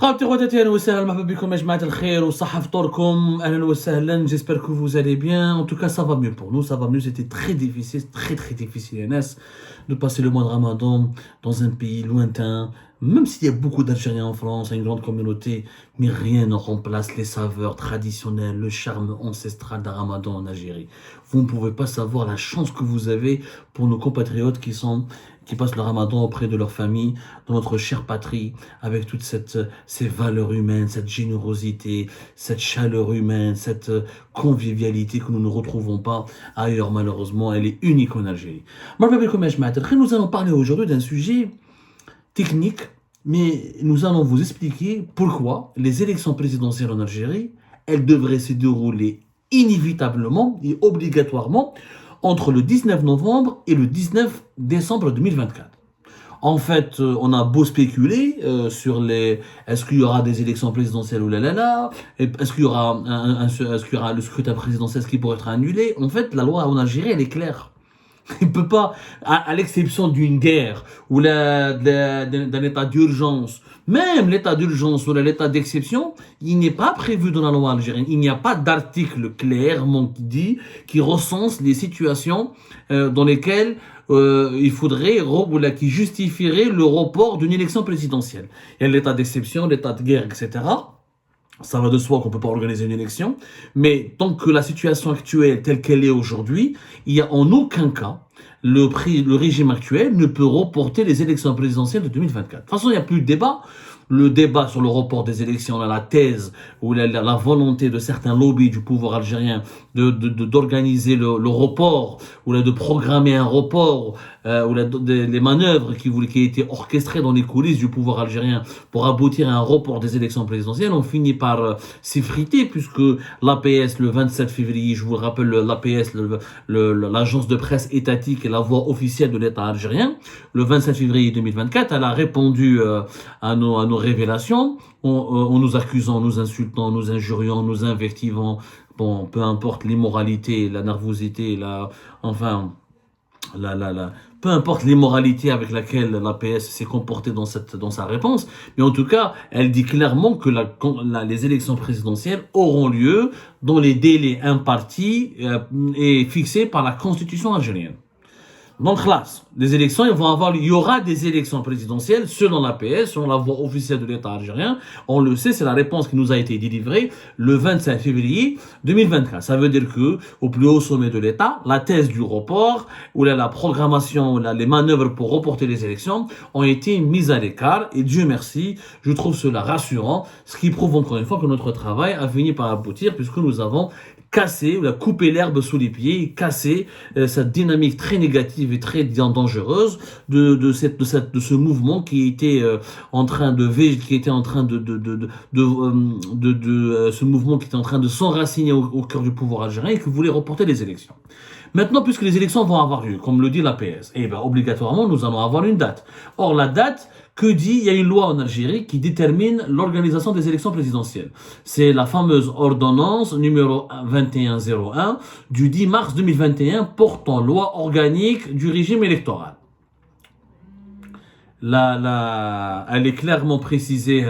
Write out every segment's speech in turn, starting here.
خاوتي خواتاتي اهلا وسهلا مرحبا بكم يا جماعه الخير وصحه فطوركم اهلا وسهلا j'espère que vous allez bien en tout cas ça va mieux pour nous ça va mieux c'était très difficile très difficile Anas de passer le mois de Ramadan dans un pays lointain même s'il y a beaucoup d'Algériens en France une grande communauté mais rien ne remplace les saveurs traditionnelles le charme ancestral d'un Ramadan en Algérie vous ne pouvez pas savoir la chance que vous avez pour nos compatriotes qui passent le Ramadan auprès de leur famille, dans notre chère patrie, avec toutes ces valeurs humaines, cette générosité, cette chaleur humaine, cette convivialité que nous ne retrouvons pas ailleurs malheureusement, elle est unique en Algérie. Nous allons parler aujourd'hui d'un sujet technique, mais nous allons vous expliquer pourquoi les élections présidentielles en Algérie, elles devraient se dérouler inévitablement et obligatoirement entre le 19 novembre et le 19 décembre 2024. En fait, on a beau spéculer sur est-ce qu'il y aura des élections présidentielles ou là, est-ce qu'il y aura est-ce qu'il y aura le scrutin présidentiel qui pourrait être annulé. En fait, la loi en Algérie, elle est claire. Il ne peut pas, à l'exception d'une guerre ou d'un état d'urgence, même l'état d'urgence ou l'état d'exception, il n'est pas prévu dans la loi algérienne. Il n'y a pas d'article clairement qui recense les situations dans lesquelles il faudrait, qui justifierait le report d'une élection présidentielle. Il y a l'état d'exception, l'état de guerre, etc. Ça va de soi qu'on ne peut pas organiser une élection, mais tant que la situation actuelle telle qu'elle est aujourd'hui, il n'y a en aucun cas le régime actuel ne peut reporter les élections présidentielles de 2024. De toute façon, il n'y a plus de débat. Le débat sur le report des élections, la thèse ou la volonté de certains lobbies du pouvoir algérien d'organiser le report ou de programmer un report ou les manœuvres qui étaient orchestrées dans les coulisses du pouvoir algérien pour aboutir à un report des élections présidentielles ont fini par s'effriter puisque l'APS le 27 février, je vous le rappelle, l'APS, l'agence de presse étatique et la voix officielle de l'État algérien, le 27 février 2024, elle a répondu à nos révélations, en nous accusant, nous insultant, nous injuriant, nous invectivant, bon, peu importe l'immoralité, la nervosité, peu importe l'immoralité avec laquelle l'APS s'est comportée dans sa réponse, mais en tout cas, elle dit clairement que les élections présidentielles auront lieu dans les délais impartis et fixés par la Constitution algérienne. Donc là, les élections, il y aura des élections présidentielles selon l'APS, selon la voix officielle de l'État algérien. On le sait, c'est la réponse qui nous a été délivrée le 25 février 2024. Ça veut dire que, au plus haut sommet de l'État, la thèse du report, ou la programmation, ou les manœuvres pour reporter les élections ont été mises à l'écart. Et Dieu merci, je trouve cela rassurant, ce qui prouve encore une fois que notre travail a fini par aboutir puisque nous avons casser ou couper l'herbe sous les pieds et casser cette dynamique très négative et très dangereuse de ce mouvement qui était en train de ce mouvement qui était en train de s'enraciner au cœur du pouvoir algérien et qui voulait reporter les élections. Maintenant, puisque les élections vont avoir lieu, comme le dit l'APS, obligatoirement, nous allons avoir une date. Or, la date, il y a une loi en Algérie qui détermine l'organisation des élections présidentielles. C'est la fameuse ordonnance numéro 2101 du 10 mars 2021 portant loi organique du régime électoral. Elle est clairement précisée,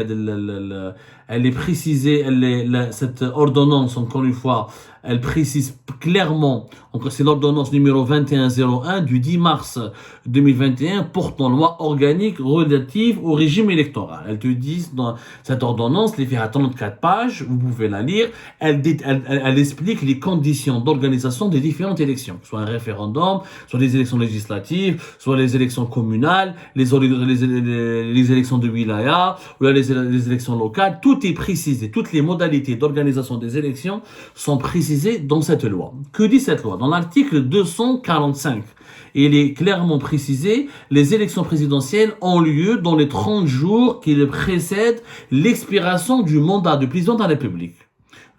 cette ordonnance, encore une fois, elle précise clairement, c'est l'ordonnance numéro 2101 du 10 mars 2021 portant loi organique relative au régime électoral. Elle te dit, dans cette ordonnance, elle fait à 34 pages, vous pouvez la lire, elle explique les conditions d'organisation des différentes élections, soit un référendum, soit les élections législatives, soit les élections communales, les élections de wilaya, ou les élections locales, tout est précisé, toutes les modalités d'organisation des élections sont précisées dans cette loi. Que dit cette loi? Dans l'article 245, il est clairement précisé, les élections présidentielles ont lieu dans les 30 jours qui précèdent l'expiration du mandat du président de la République.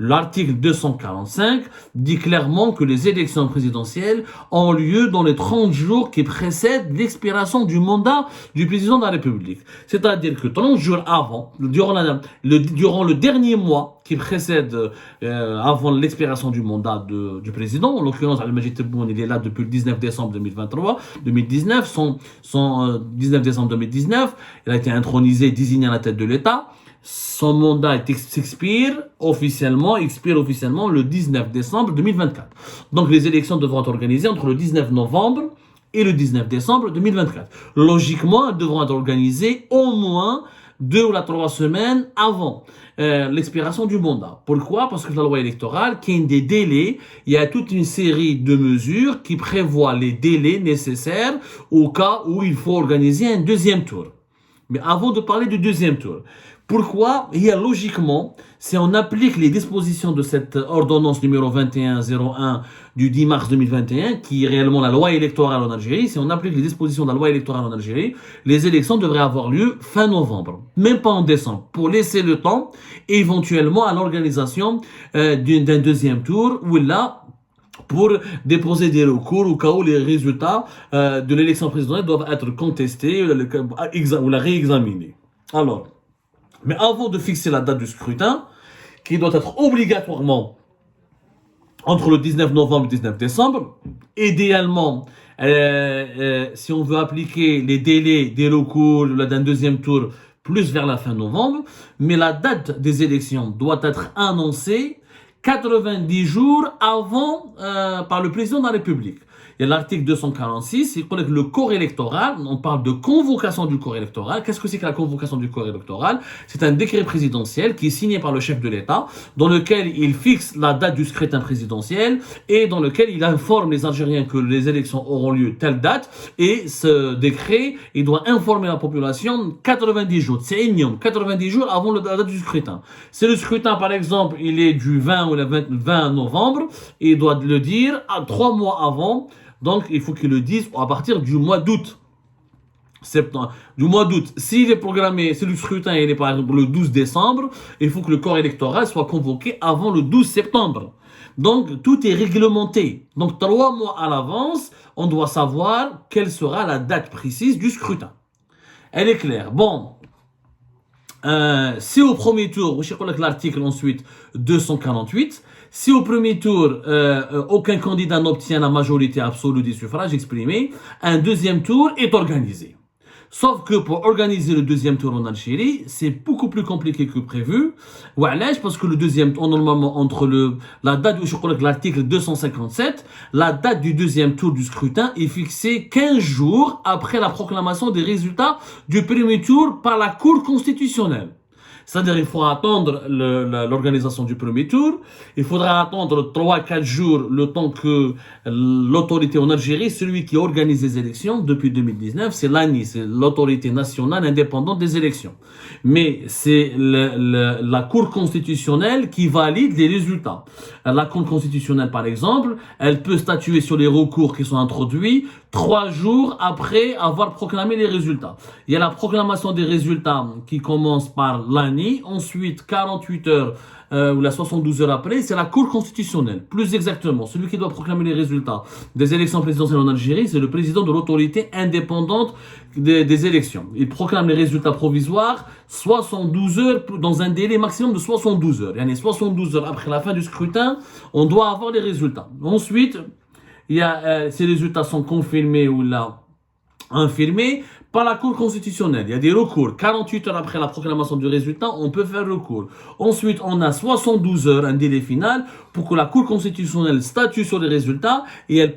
L'article 245 dit clairement que les élections présidentielles ont lieu dans les 30 jours qui précèdent l'expiration du mandat du président de la République. C'est-à-dire que 30 jours avant, durant le dernier mois qui précède avant l'expiration du mandat du président, en l'occurrence Al-Majid Tebboune, il est là depuis le 19 décembre 2019, 19 décembre 2019, il a été intronisé, désigné à la tête de l'État. son mandat expire officiellement le 19 décembre 2024. Donc les élections devront être organisées entre le 19 novembre et le 19 décembre 2024. Logiquement, elles devront être organisées au moins 2 ou 3 semaines avant l'expiration du mandat. Pourquoi? Parce que la loi électorale, qui a des délais, il y a toute une série de mesures qui prévoient les délais nécessaires au cas où il faut organiser un deuxième tour. Mais avant de parler du deuxième tour, pourquoi? Il y a logiquement, si on applique les dispositions de cette ordonnance numéro 2101 du 10 mars 2021, qui est réellement la loi électorale en Algérie, si on applique les dispositions de la loi électorale en Algérie, les élections devraient avoir lieu fin novembre, même pas en décembre, pour laisser le temps éventuellement à l'organisation d'un deuxième tour, où là, pour déposer des recours au cas où les résultats de l'élection présidentielle doivent être contestés ou la réexaminés. Alors, mais avant de fixer la date du scrutin, qui doit être obligatoirement entre le 19 novembre et le 19 décembre, idéalement, si on veut appliquer les délais des recours d'un deuxième tour plus vers la fin novembre, mais la date des élections doit être annoncée 90 jours avant par le président de la République. Il y a l'article 246, il connaît que le corps électoral, on parle de convocation du corps électoral. Qu'est-ce que c'est que la convocation du corps électoral? C'est un décret présidentiel qui est signé par le chef de l'État, dans lequel il fixe la date du scrutin présidentiel et dans lequel il informe les Algériens que les élections auront lieu telle date. Et ce décret, il doit informer la population 90 jours, c'est énième, 90 jours avant la date du scrutin. Si le scrutin, par exemple, il est du 20 ou le 20 novembre, il doit le dire 3 mois avant. Donc, il faut qu'ils le disent à partir du mois d'août. S'il est programmé, si le scrutin il est par exemple le 12 décembre, il faut que le corps électoral soit convoqué avant le 12 septembre. Donc, tout est réglementé. Donc, 3 mois à l'avance, on doit savoir quelle sera la date précise du scrutin. Elle est claire. Bon. Si au premier tour, je crois que l'article ensuite 248, si au premier tour aucun candidat n'obtient la majorité absolue des suffrages exprimés, un deuxième tour est organisé. Sauf que pour organiser le deuxième tour en Algérie, c'est beaucoup plus compliqué que prévu. Parce que le deuxième tour, normalement, entre la date, je crois que l'article 257, la date du deuxième tour du scrutin est fixée 15 jours après la proclamation des résultats du premier tour par la Cour constitutionnelle. C'est-à-dire il faut attendre l'organisation du premier tour, il faudra attendre 3-4 jours le temps que l'autorité en Algérie, celui qui organise les élections depuis 2019, c'est l'ANI, c'est l'autorité nationale indépendante des élections. Mais c'est la Cour constitutionnelle qui valide les résultats. La Cour constitutionnelle, par exemple, elle peut statuer sur les recours qui sont introduits 3 jours après avoir proclamé les résultats. Il y a la proclamation des résultats qui commence par l'ANI, ensuite 48 heures ou la 72 heures après, c'est la Cour constitutionnelle. Plus exactement, celui qui doit proclamer les résultats des élections présidentielles en Algérie, c'est le président de l'autorité indépendante des élections. Il proclame les résultats provisoires 72 heures dans un délai maximum de 72 heures. Il y a 72 heures après la fin du scrutin, on doit avoir les résultats. Ensuite, ces résultats sont confirmés ou là infirmés par la Cour constitutionnelle. Il y a des recours. 48 heures après la proclamation du résultat, on peut faire recours. Ensuite, on a 72 heures, un délai final, pour que la Cour constitutionnelle statue sur les résultats et elle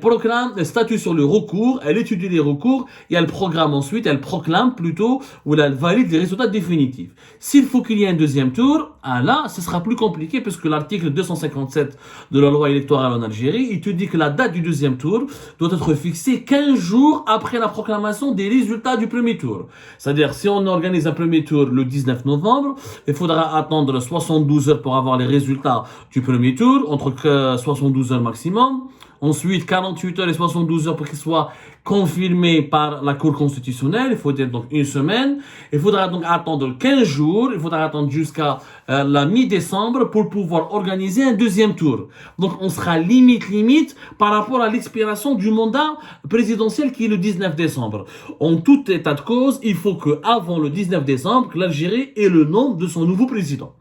statue sur le recours, elle étudie les recours et elle proclame plutôt, ou elle valide les résultats définitifs. S'il faut qu'il y ait un deuxième tour, là, ce sera plus compliqué puisque l'article 257 de la loi électorale en Algérie, il te dit que la date du deuxième tour doit être fixée 15 jours après la proclamation des résultats du premier tour. C'est-à-dire, si on organise un premier tour le 19 novembre, il faudra attendre 72 heures pour avoir les résultats du premier tour, entre 72 heures maximum. Ensuite, 48 heures et 72 heures pour qu'il soit confirmé par la Cour constitutionnelle. Il faut dire donc une semaine. Il faudra donc attendre 15 jours. Il faudra attendre jusqu'à la mi-décembre pour pouvoir organiser un deuxième tour. Donc, on sera limite par rapport à l'expiration du mandat présidentiel qui est le 19 décembre. En tout état de cause, il faut qu'avant le 19 décembre, l'Algérie ait le nom de son nouveau président.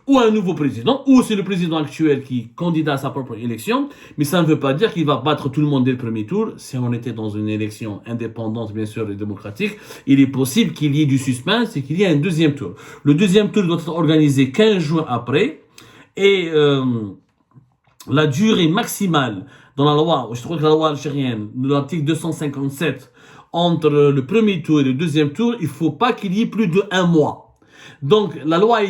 ou un nouveau président, ou c'est le président actuel qui candidat à sa propre élection, mais ça ne veut pas dire qu'il va battre tout le monde dès le premier tour. Si on était dans une élection indépendante, bien sûr, et démocratique, il est possible qu'il y ait du suspense et qu'il y ait un deuxième tour. Le deuxième tour doit être organisé 15 jours après, et la durée maximale dans la loi, je trouve que la loi algérienne, de l'article 257, entre le premier tour et le deuxième tour, il ne faut pas qu'il y ait plus d'1 mois. Donc, la loi a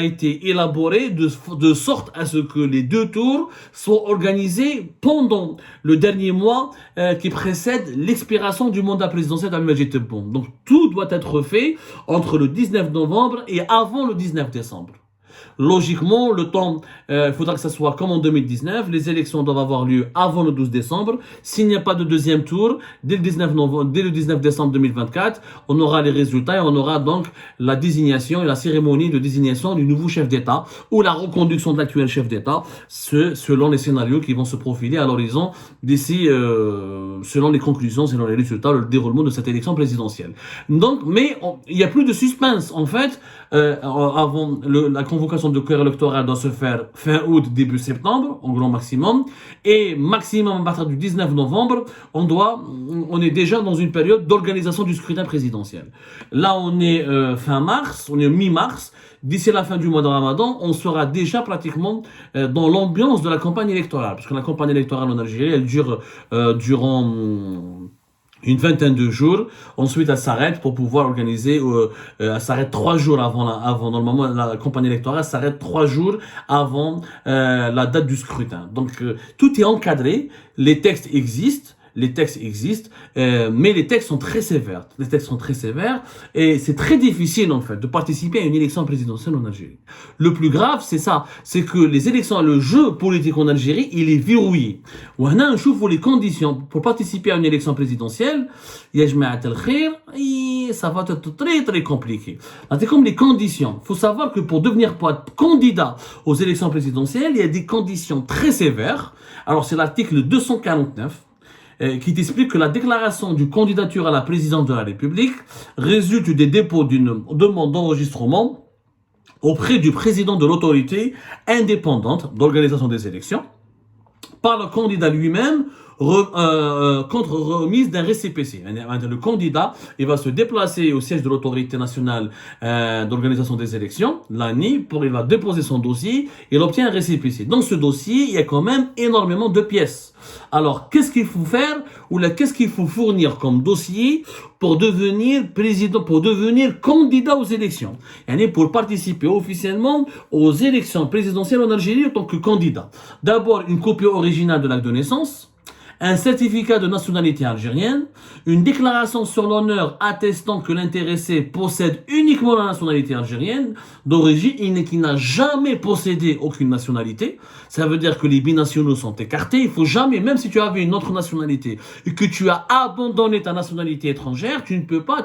été élaborée de sorte à ce que les 2 tours soient organisés pendant le dernier mois qui précède l'expiration du mandat présidentiel d'Abdelmadjid Tebboune. Donc, tout doit être fait entre le 19 novembre et avant le 19 décembre. Logiquement, le temps, il faudra que ça soit comme en 2019. Les élections doivent avoir lieu avant le 12 décembre. S'il n'y a pas de deuxième tour, dès le 19 décembre 2024, on aura les résultats et on aura donc la désignation et la cérémonie de désignation du nouveau chef d'État ou la reconduction de l'actuel chef d'État, selon les scénarios qui vont se profiler à l'horizon d'ici, selon les conclusions, selon les résultats, le déroulement de cette élection présidentielle. Donc, mais il n'y a plus de suspense en fait. Avant la convocation de corps électoral doit se faire fin août, début septembre, en grand maximum, et maximum à partir du 19 novembre, on est déjà dans une période d'organisation du scrutin présidentiel. Là, on est fin mars, on est mi-mars. D'ici la fin du mois de Ramadan, on sera déjà pratiquement dans l'ambiance de la campagne électorale, parce que la campagne électorale en Algérie, elle dure durant une vingtaine de jours. Ensuite, elle s'arrête pour pouvoir organiser. Elle s'arrête 3 jours avant. Normalement, la campagne électorale s'arrête 3 jours avant la date du scrutin. Donc, tout est encadré. Les textes existent. Mais les textes sont très sévères. Et c'est très difficile, en fait, de participer à une élection présidentielle en Algérie. Le plus grave, c'est ça. C'est que les élections, le jeu politique en Algérie, il est verrouillé. On a les conditions pour participer à une élection présidentielle. Ça va être très, très compliqué. C'est comme les conditions. Il faut savoir que pour devenir candidat aux élections présidentielles, il y a des conditions très sévères. Alors, c'est l'article 249. Qui t'explique que la déclaration d'une candidature à la présidence de la République résulte des dépôts d'une demande d'enregistrement auprès du président de l'autorité indépendante d'organisation des élections par le candidat lui-même contre remise d'un récépissé. Le candidat, il va se déplacer au siège de l'autorité nationale d'organisation des élections, l'ANI, il va déposer son dossier, il obtient un récépissé. Dans ce dossier, il y a quand même énormément de pièces. Alors, qu'est-ce qu'il faut faire ou qu'est-ce qu'il faut fournir comme dossier pour devenir président, pour devenir candidat aux élections, pour participer officiellement aux élections présidentielles en Algérie en tant que candidat. D'abord, une copie originale de l'acte de naissance, un certificat de nationalité algérienne, une déclaration sur l'honneur attestant que l'intéressé possède uniquement la nationalité algérienne d'origine et qui n'a jamais possédé aucune nationalité. Ça veut dire que les binationaux sont écartés. Il faut jamais, même si tu avais une autre nationalité et que tu as abandonné ta nationalité étrangère, tu ne peux pas,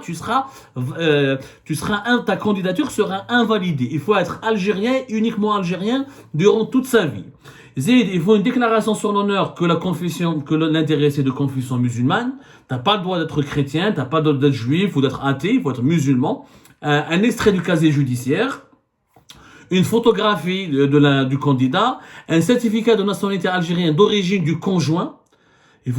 ta candidature sera invalidée. Il faut être algérien, uniquement algérien, durant toute sa vie. Il faut une déclaration sur l'honneur que l'intéressé est de confession musulmane. T'as pas le droit d'être chrétien, t'as pas le droit d'être juif ou d'être athée, il faut être musulman. Un extrait du casier judiciaire, une photographie du candidat, un certificat de nationalité algérienne d'origine du conjoint. Il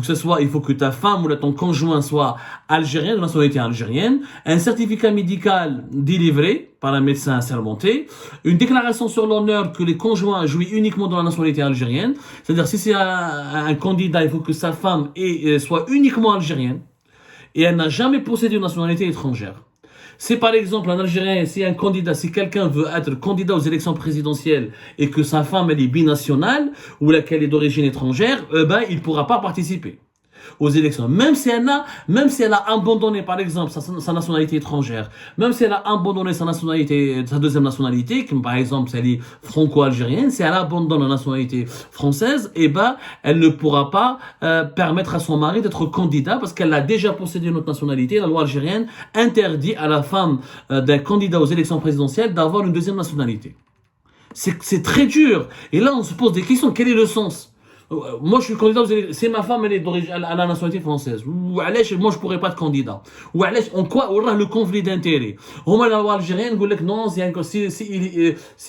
faut que ta femme ou ton conjoint soit algérien, de nationalité algérienne, un certificat médical délivré par un médecin assermenté, une déclaration sur l'honneur que les conjoints jouissent uniquement de la nationalité algérienne. C'est-à-dire, si c'est un candidat, il faut que sa femme soit uniquement algérienne et elle n'a jamais possédé une nationalité étrangère. Si par exemple un Algérien, si quelqu'un veut être candidat aux élections présidentielles et que sa femme elle est binationale ou laquelle est d'origine étrangère, il ne pourra pas participer aux élections. Même si elle a abandonné par exemple sa nationalité étrangère, même si elle a abandonné sa deuxième nationalité, comme par exemple si elle est franco-algérienne, si elle abandonne la nationalité française, elle ne pourra pas permettre à son mari d'être candidat parce qu'elle a déjà possédé une autre nationalité. La loi algérienne interdit à la femme d'un candidat aux élections présidentielles d'avoir une deuxième nationalité. C'est très dur. Et là, on se pose des questions. Quel est le sens ? Moi, je suis candidat aux élections. Si ma femme, elle est d'origine, à la nationalité française. Ou allez, moi, je pourrais pas être candidat. Ou allez, en quoi aura le conflit d'intérêts? On la loi algérienne, vous dites non, si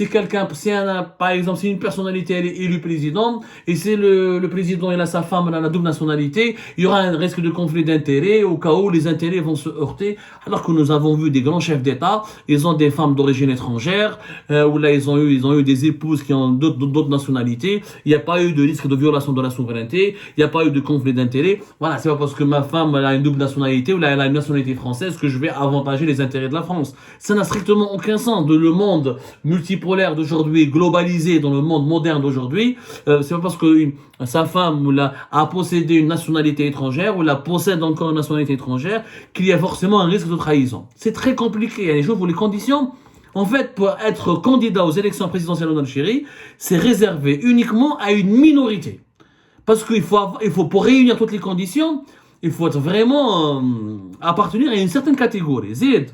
quelqu'un, par exemple, si une personnalité elle est élue président, et si le président et sa femme elle a la double nationalité, il y aura un risque de conflit d'intérêts au cas où les intérêts vont se heurter. Alors que nous avons vu des grands chefs d'État, ils ont des femmes d'origine étrangère, ou là, ils ont eu des épouses qui ont d'autres nationalités. Il n'y a pas eu de risque de violation de la souveraineté, il n'y a pas eu de conflit d'intérêts. Voilà, c'est pas parce que ma femme elle a une double nationalité ou elle a une nationalité française que je vais avantager les intérêts de la France. Ça n'a strictement aucun sens. De le monde multipolaire d'aujourd'hui, globalisé dans le monde moderne d'aujourd'hui, c'est pas parce que sa femme a possédé une nationalité étrangère ou la possède encore une nationalité étrangère qu'il y a forcément un risque de trahison. C'est très compliqué. Il y a les choses pour les conditions. En fait, pour être candidat aux élections présidentielles en Algérie, c'est réservé uniquement à une minorité. Parce qu'il faut pour réunir toutes les conditions, il faut être vraiment appartenir à une certaine catégorie. Zid.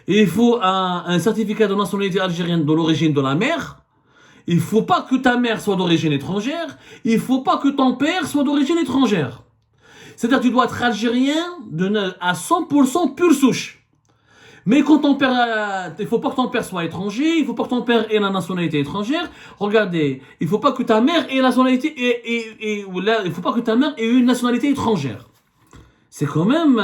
Et il faut un certificat de nationalité algérienne de l'origine de la mère. Il faut pas que ta mère soit d'origine étrangère. Il faut pas que ton père soit d'origine étrangère. C'est-à-dire que tu dois être algérien à 100% pure souche. Mais quand ton père, il faut pas que ton père soit étranger, il faut pas que ton père ait la nationalité étrangère. Regardez, il faut pas que ta mère ait la nationalité il faut pas que ta mère ait une nationalité étrangère. C'est quand même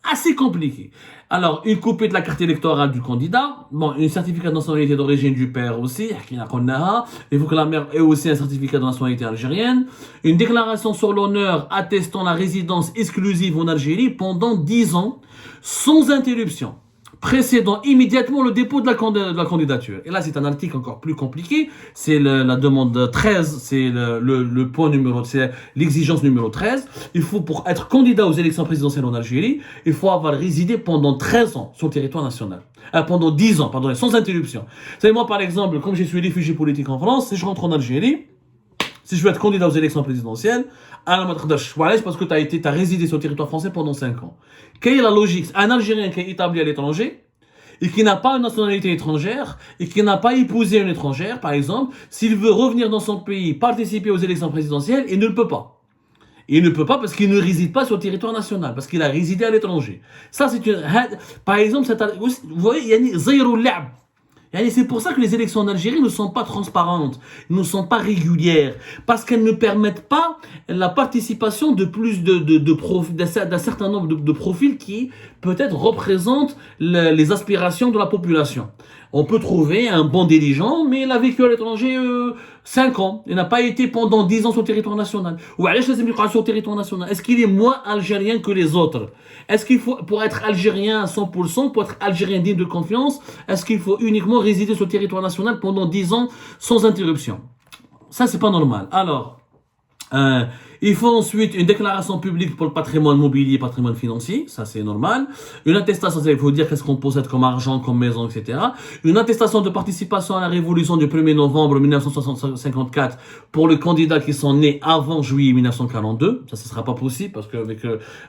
assez compliqué. Alors, une copie de la carte électorale du candidat, bon, une certificat de nationalité d'origine du père aussi, il faut que la mère ait aussi un certificat de nationalité algérienne, une déclaration sur l'honneur attestant la résidence exclusive en Algérie pendant 10 ans, sans interruption, précédant immédiatement le dépôt de la candidature. Et là, c'est un article encore plus compliqué. C'est la demande 13, c'est le point numéro, c'est l'exigence numéro 13. Il faut, pour être candidat aux élections présidentielles en Algérie, il faut avoir résidé pendant 13 ans sur le territoire national. Pendant 10 ans, pardon, sans interruption. Vous savez, moi, par exemple, comme je suis réfugié politique en France, si je rentre en Algérie, si je veux être candidat aux élections présidentielles, parce que tu as résidé sur le territoire français pendant 5 ans. Quelle est la logique? Un Algérien qui est établi à l'étranger et qui n'a pas une nationalité étrangère et qui n'a pas épousé une étrangère, par exemple, s'il veut revenir dans son pays, participer aux élections présidentielles, il ne le peut pas. Il ne peut pas parce qu'il ne réside pas sur le territoire national, parce qu'il a résidé à l'étranger. Ça, c'est une... Par exemple, vous voyez, il y a zéro lab. Et c'est pour ça que les élections en Algérie ne sont pas transparentes, ne sont pas régulières, parce qu'elles ne permettent pas la participation de plus d'un certain nombre de profils qui peut-être représentent les aspirations de la population. On peut trouver un bon dirigeant, mais il a vécu à l'étranger 5 ans. Il n'a pas été pendant 10 ans sur le territoire national. Ou allez, sur le territoire national. Est-ce qu'il est moins algérien que les autres? Est-ce qu'il faut, pour être algérien à 100%, pour être algérien digne de confiance, est-ce qu'il faut uniquement résider sur le territoire national pendant 10 ans sans interruption? Ça, c'est pas normal. Alors, il faut ensuite une déclaration publique pour le patrimoine mobilier, patrimoine financier, ça c'est normal. Une attestation, il faut dire qu'est-ce qu'on possède comme argent, comme maison, etc. Une attestation de participation à la révolution du 1er novembre 1954 pour les candidats qui sont nés avant juillet 1942. Ça, ce sera pas possible parce qu'avec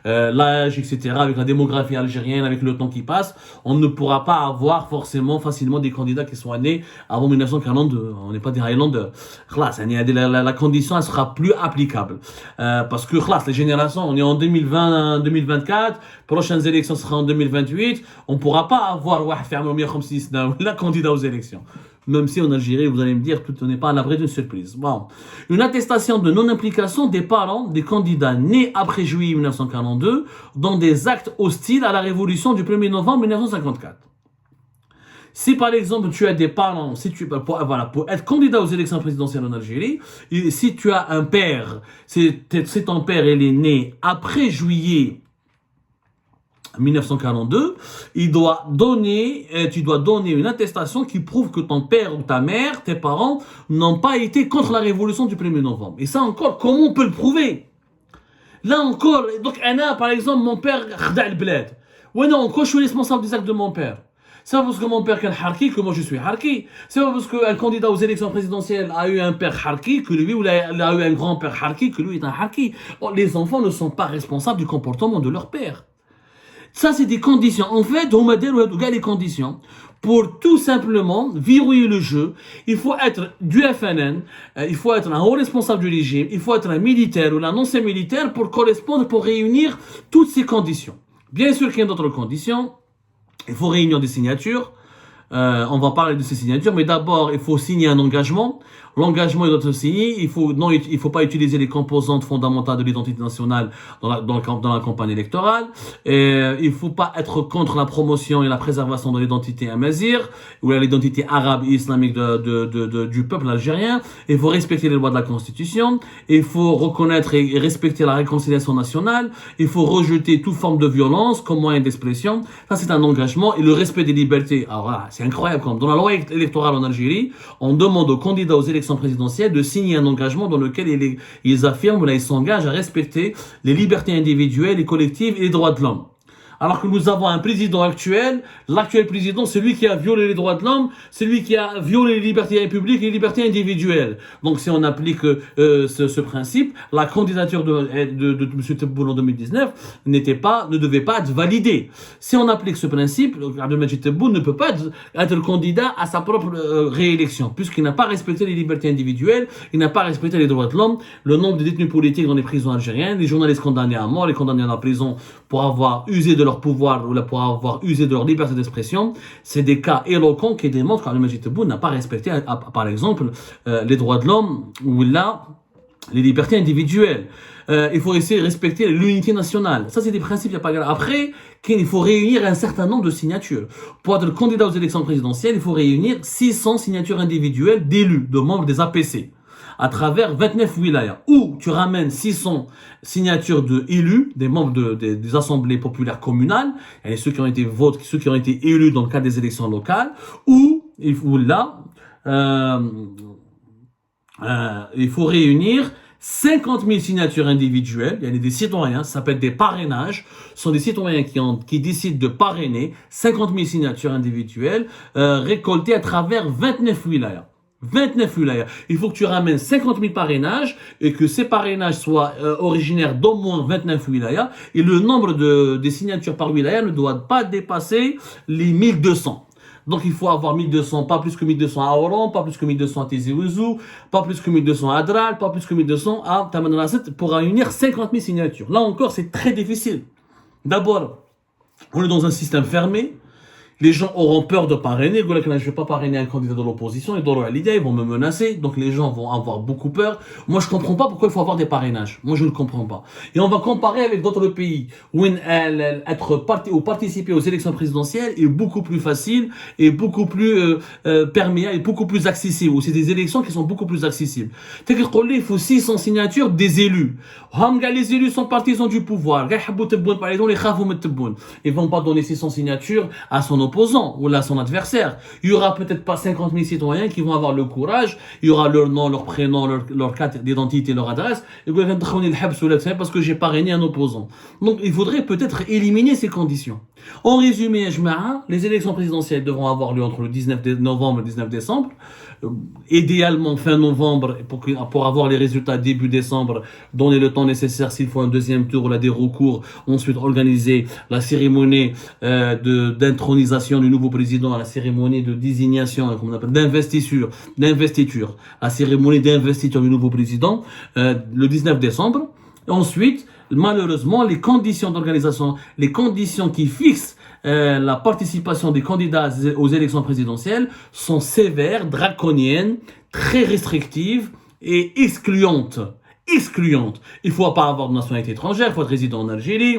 l'âge, etc., avec la démographie algérienne, avec le temps qui passe, on ne pourra pas avoir forcément facilement des candidats qui sont nés avant 1942. On n'est pas des Highlanders. La condition, elle sera plus applicable. Parce que les générations, on est en 2020, 2024, prochaines élections seront en 2028, on ne pourra pas avoir la candidat aux élections. Même si en Algérie, vous allez me dire, tout n'est pas à l'abri d'une surprise. Bon. Une attestation de non-implication des parents des candidats nés après juillet 1942 dans des actes hostiles à la révolution du 1er novembre 1954. Si par exemple tu as des parents, pour être candidat aux élections présidentielles en Algérie, si tu as un père, si ton père il est né après juillet 1942, tu dois donner une attestation qui prouve que ton père ou ta mère, tes parents, n'ont pas été contre la révolution du 1er novembre. Et ça encore, comment on peut le prouver? Là encore, donc par exemple, mon père khda al-blad. Ouais non, encore je suis responsable des actes de mon père. C'est pas parce que mon père est harki que moi je suis harki. C'est pas parce qu'un candidat aux élections présidentielles a eu un père harki que lui, ou il a eu un grand-père harki que lui est un harki. Les enfants ne sont pas responsables du comportement de leur père. Ça, c'est des conditions. En fait, on m'a dit les conditions. Pour tout simplement verrouiller le jeu, il faut être du FNN, il faut être un haut responsable du régime, il faut être un militaire ou un ancien militaire pour correspondre, pour réunir toutes ces conditions. Bien sûr qu'il y a d'autres conditions. Il faut réunir des signatures. On va parler de ces signatures, mais d'abord, il faut signer un engagement. L'engagement doit être signé. Il faut pas utiliser les composantes fondamentales de l'identité nationale dans la campagne électorale. Il faut pas être contre la promotion et la préservation de l'identité amazigh ou l'identité arabe et islamique du peuple algérien. Il faut respecter les lois de la Constitution. Il faut reconnaître et respecter la réconciliation nationale. Il faut rejeter toute forme de violence comme moyen d'expression. Ça, c'est un engagement. Et le respect des libertés. Alors voilà, c'est incroyable. Comme dans la loi électorale en Algérie, on demande aux candidats aux élections présidentielles de signer un engagement dans lequel ils affirment, là, ils s'engagent à respecter les libertés individuelles et collectives et les droits de l'homme. Alors que nous avons un président actuel, l'actuel président, c'est lui qui a violé les droits de l'homme, c'est lui qui a violé les libertés publiques et les libertés individuelles. Donc si on applique ce principe, la candidature de M. Tebboune en 2019 ne devait pas être validée. Si on applique ce principe, Abdelmadjid Tebboune ne peut pas être le candidat à sa propre réélection, puisqu'il n'a pas respecté les libertés individuelles, il n'a pas respecté les droits de l'homme, le nombre de détenus politiques dans les prisons algériennes, les journalistes condamnés à mort, les condamnés à la prison pour avoir usé de leur pouvoir ou pour avoir usé de leur liberté d'expression, c'est des cas éloquents qui démontrent qu'Abdelmadjid Tebboune n'a pas respecté, par exemple, les droits de l'homme ou là, les libertés individuelles. Il faut essayer de respecter l'unité nationale. Ça, c'est des principes, il n'y a pas de... Après, il faut réunir un certain nombre de signatures. Pour être candidat aux élections présidentielles, il faut réunir 600 signatures individuelles d'élus, de membres des APC, à travers 29 wilayas, où tu ramènes 600 signatures de élus, des membres des assemblées populaires communales, et ceux qui ont été élus dans le cadre des élections locales, où il faut réunir 50 000 signatures individuelles. Il y a des citoyens, ça s'appelle des parrainages. Ce sont des citoyens qui décident de parrainer 50 000 signatures individuelles récoltées à travers 29 wilayas. 29 wilayas. Il faut que tu ramènes 50 000 parrainages et que ces parrainages soient originaires d'au moins 29 wilayas. Et le nombre des signatures par wilaya ne doit pas dépasser les 1200. Donc il faut avoir 1200, pas plus que 1200 à Oran, pas plus que 1200 à Tizi Ouzou, pas plus que 1200 à Adral, pas plus que 1200 à Tamanrasset pour réunir 50 000 signatures. Là encore, c'est très difficile. D'abord, on est dans un système fermé. Les gens auront peur de parrainer. Je ne vais pas parrainer un candidat de l'opposition. Ils vont me menacer. Donc les gens vont avoir beaucoup peur. Moi, je ne comprends pas pourquoi il faut avoir des parrainages. Moi, je ne comprends pas. Et on va comparer avec d'autres pays où participer aux élections présidentielles est beaucoup plus facile et beaucoup plus perméable et beaucoup plus accessible. Où c'est des élections qui sont beaucoup plus accessibles. Il faut 600 signatures des élus. Les élus sont partisans du pouvoir. Ils vont pas donner 600 signatures à son opposant ou à son adversaire. Il y aura peut-être pas 50 000 citoyens qui vont avoir le courage. Il y aura leur nom, leur prénom, leur carte d'identité, leur adresse. Et parce que j'ai parrainé un opposant. Donc, il faudrait peut-être éliminer ces conditions. En résumé, les élections présidentielles devront avoir lieu entre le 19 novembre et le 19 décembre. Idéalement fin novembre pour avoir les résultats début décembre, donner le temps nécessaire s'il faut un deuxième tour, des recours, ensuite organiser la cérémonie d'intronisation du nouveau président, la cérémonie de désignation, comme on appelle, d'investiture, la cérémonie d'investiture du nouveau président le 19 décembre. Et ensuite, malheureusement, les conditions d'organisation, les conditions qui fixent la participation des candidats aux élections présidentielles sont sévères, draconiennes, très restrictives et excluantes. Il ne faut pas avoir de nationalité étrangère, il faut être résident en Algérie.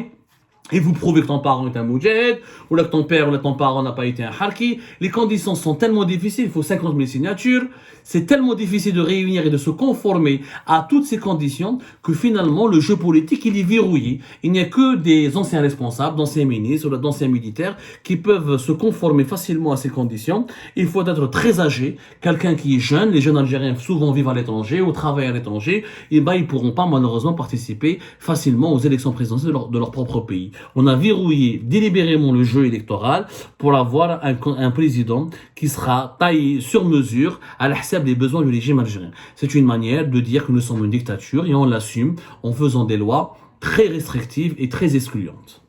Et vous prouvez que ton parent est un moudjahid, ou là que ton père ou là ton parent n'a pas été un harki. Les conditions sont tellement difficiles, il faut 50 000 signatures. C'est tellement difficile de réunir et de se conformer à toutes ces conditions que finalement le jeu politique il est verrouillé. Il n'y a que des anciens responsables, d'anciens ministres ou d'anciens militaires qui peuvent se conformer facilement à ces conditions. Il faut être très âgé, quelqu'un qui est jeune. Les jeunes Algériens souvent vivent à l'étranger ou travaillent à l'étranger. Et ils pourront pas malheureusement participer facilement aux élections présidentielles de leur propre pays. On a verrouillé délibérément le jeu électoral pour avoir un président qui sera taillé sur mesure à la des besoins du régime algérien. C'est une manière de dire que nous sommes une dictature et on l'assume en faisant des lois très restrictives et très excluantes.